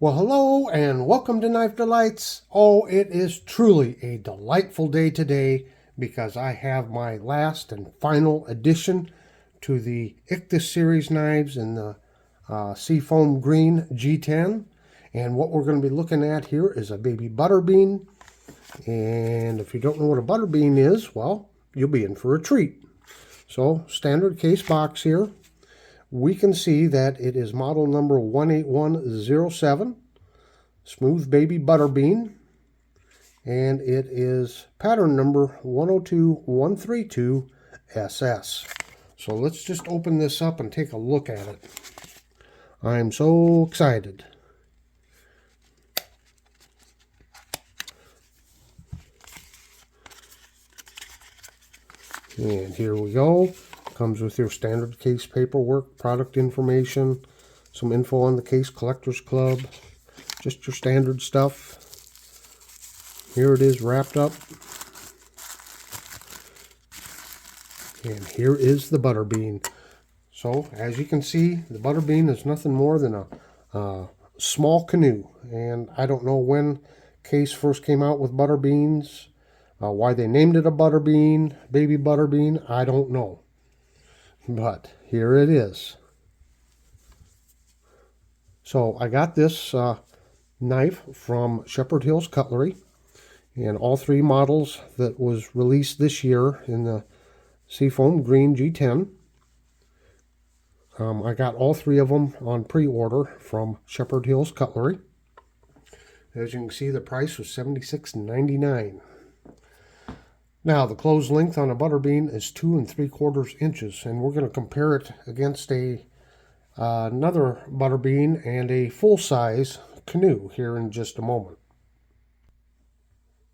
Well, hello and welcome to Knife Delights. Oh, it is truly a delightful day today because I have my last and final addition to the Ichthus series knives in the Seafoam Green G10. And what we're going to be looking at here is a Baby Butterbean. And if you don't know what a Butterbean is, well, you'll be in for a treat. So, standard case box here. We can see that it is model number 18107, Smooth Baby Butterbean, and it is pattern number 102132 SS. So let's just open this up and take a look at it. I'm so excited. And here we go. Comes with your standard case paperwork, product information, some info on the Case Collectors Club, just your standard stuff. Here it is wrapped up. And here is the Butterbean. So, as you can see, the Butterbean is nothing more than a small canoe. And I don't know when Case first came out with Butterbeans, why they named it a Butterbean, Baby Butterbean, I don't know. But here it is. So I got this knife from Shepherd Hills Cutlery, and all three models that was released this year in the Seafoam Green G10. I got all three of them on pre-order from Shepherd Hills Cutlery. As you can see, the price was $76.99. Now, the closed length on a Butterbean is 2 3/4 inches, and we're going to compare it against another Butterbean and a full-size Canoe here in just a moment.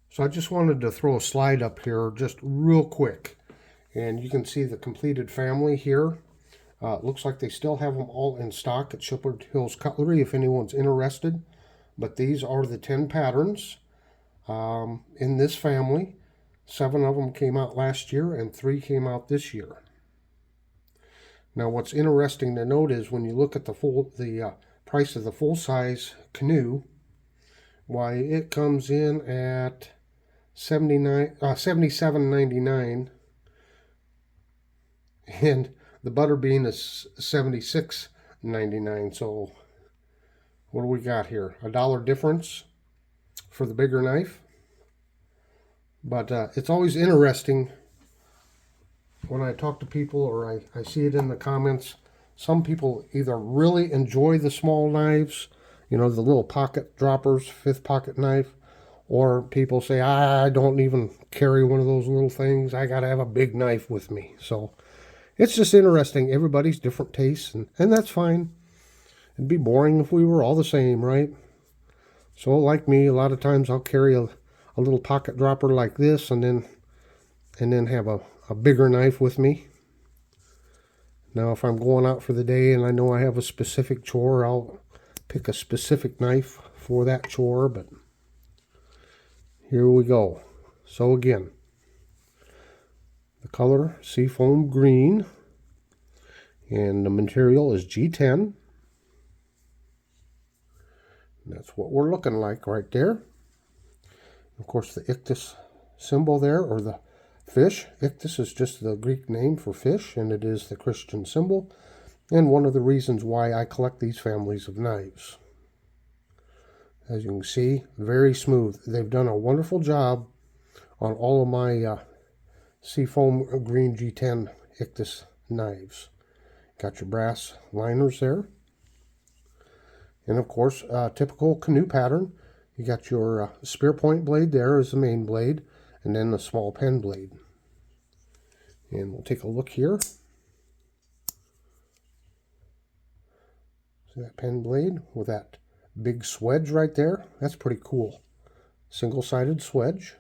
So I just wanted to throw a slide up here just real quick, and you can see the completed family here. It looks like they still have them all in stock at Shepherd Hills Cutlery if anyone's interested, but these are the 10 patterns in this family. 7 of them came out last year and 3 came out this year. Now, what's interesting to note is when you look at the price of the full-size Canoe, why it comes in at $77.99, and the Butterbean is $76.99. So, what do we got here? $1 difference for the bigger knife. But it's always interesting when I talk to people or I see it in the comments. Some people either really enjoy the small knives, you know, the little pocket droppers, 5th pocket knife, or people say, I don't even carry one of those little things. I got to have a big knife with me. So it's just interesting. Everybody's different tastes, and that's fine. It'd be boring if we were all the same, right? So like me, a lot of times I'll carry a little pocket dropper like this, and then have a bigger knife with me. Now, if I'm going out for the day and I know I have a specific chore, I'll pick a specific knife for that chore, but here we go. So again, the color Seafoam Green, and the material is G10. That's what we're looking like right there. Of course, the Ichthus symbol there, or the fish. Ichthus is just the Greek name for fish, and it is the Christian symbol, and one of the reasons why I collect these families of knives. As you can see, very smooth. They've done a wonderful job on all of my Seafoam Green G10 Ichthus knives. Got your brass liners there. And of course, typical Canoe pattern. You got your spear point blade there as the main blade, and then the small pen blade. And we'll take a look here. See that pen blade with that big swedge right there? That's pretty cool. Single-sided swedge.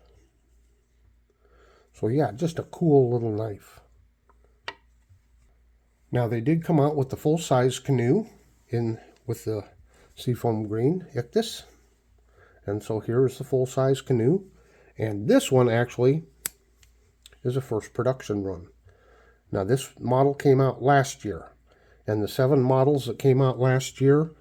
So yeah, just a cool little knife. Now, they did come out with the full-size Canoe with the Seafoam Green Ichthus. And so here's the full-size Canoe. And this one actually is a first production run. Now, this model came out last year. And the 7 models that came out last year,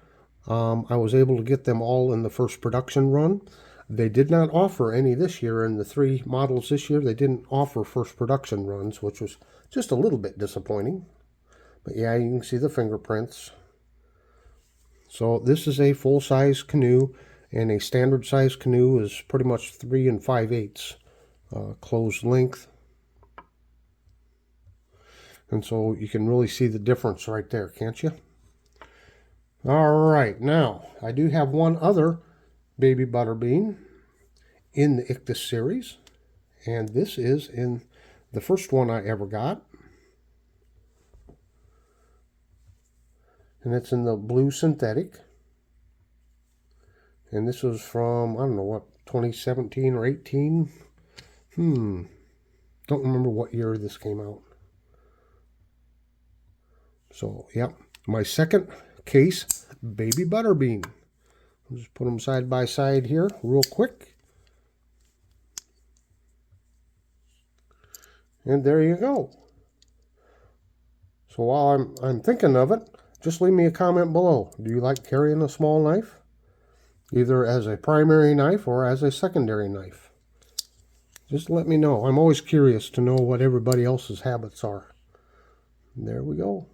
I was able to get them all in the first production run. They did not offer any this year. In the 3 models this year, they didn't offer first production runs, which was just a little bit disappointing. But yeah, you can see the fingerprints. So this is a full-size canoe, and a standard size canoe is pretty much 3 5/8 closed length. And so you can really see the difference right there, can't you? All right, now I do have one other Baby Butterbean in the Ichthus series, and this is in the first one I ever got. And it's in the blue synthetic. And this was from, I don't know what, 2017 or 18? Don't remember what year this came out. So, yep, my second case, Baby Butterbean. I'll just put them side by side here real quick. And there you go. So while I'm thinking of it, just leave me a comment below. Do you like carrying a small knife? Either as a primary knife or as a secondary knife. Just let me know. I'm always curious to know what everybody else's habits are. There we go.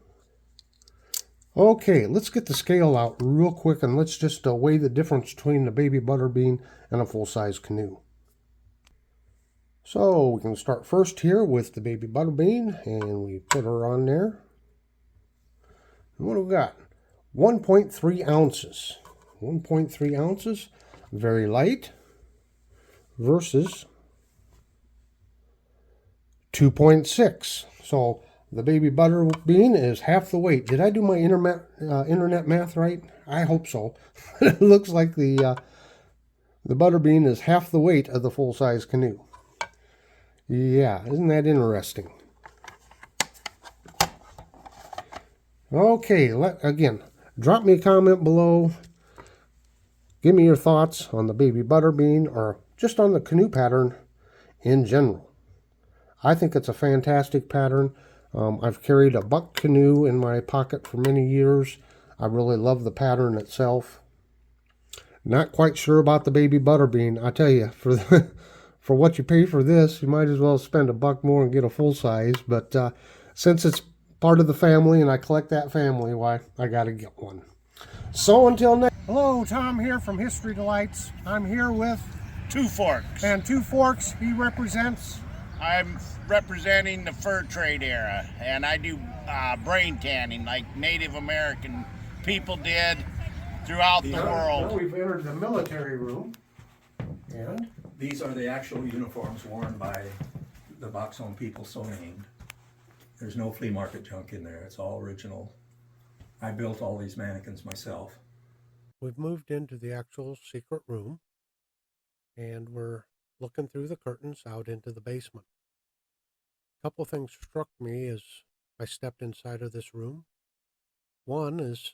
Okay, let's get the scale out real quick and let's just weigh the difference between the Baby Butterbean and a full-size canoe. So we can start first here with the Baby Butterbean, and we put her on there. And what do we got? 1.3 ounces. 1.3 ounces, very light, versus 2.6. So the Baby Butterbean is half the weight. Did I do my internet math right? I hope so. It looks like the Butterbean is half the weight of the full-size canoe. Yeah, isn't that interesting? Okay, again, drop me a comment below. Give me your thoughts on the Baby Butterbean or just on the canoe pattern in general. I think it's a fantastic pattern. I've carried a buck canoe in my pocket for many years. I really love the pattern itself. Not quite sure about the Baby Butterbean. I tell you, for what you pay for this, you might as well spend a buck more and get a full size. But since it's part of the family and I collect that family, why, I got to get one. So until next. Hello, Tom here from History Delights. I'm here with Two Forks. And Two Forks, he represents? I'm representing the fur trade era, and I do brain tanning like Native American people did throughout the world. Now we've entered the military room, and these are the actual uniforms worn by the Boxhome people, so named. There's no flea market junk in there. It's all original. I built all these mannequins myself. We've moved into the actual secret room, and we're looking through the curtains out into the basement. A couple things struck me as I stepped inside of this room. One is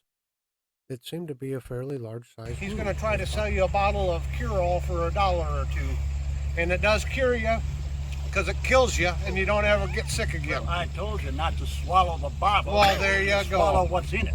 it seemed to be a fairly large size. He's going to try to sell you a bottle of cure-all for $1 or $2. And it does cure you because it kills you and you don't ever get sick again. Well, I told you not to swallow the bottle. Well, there you go. Swallow what's in it.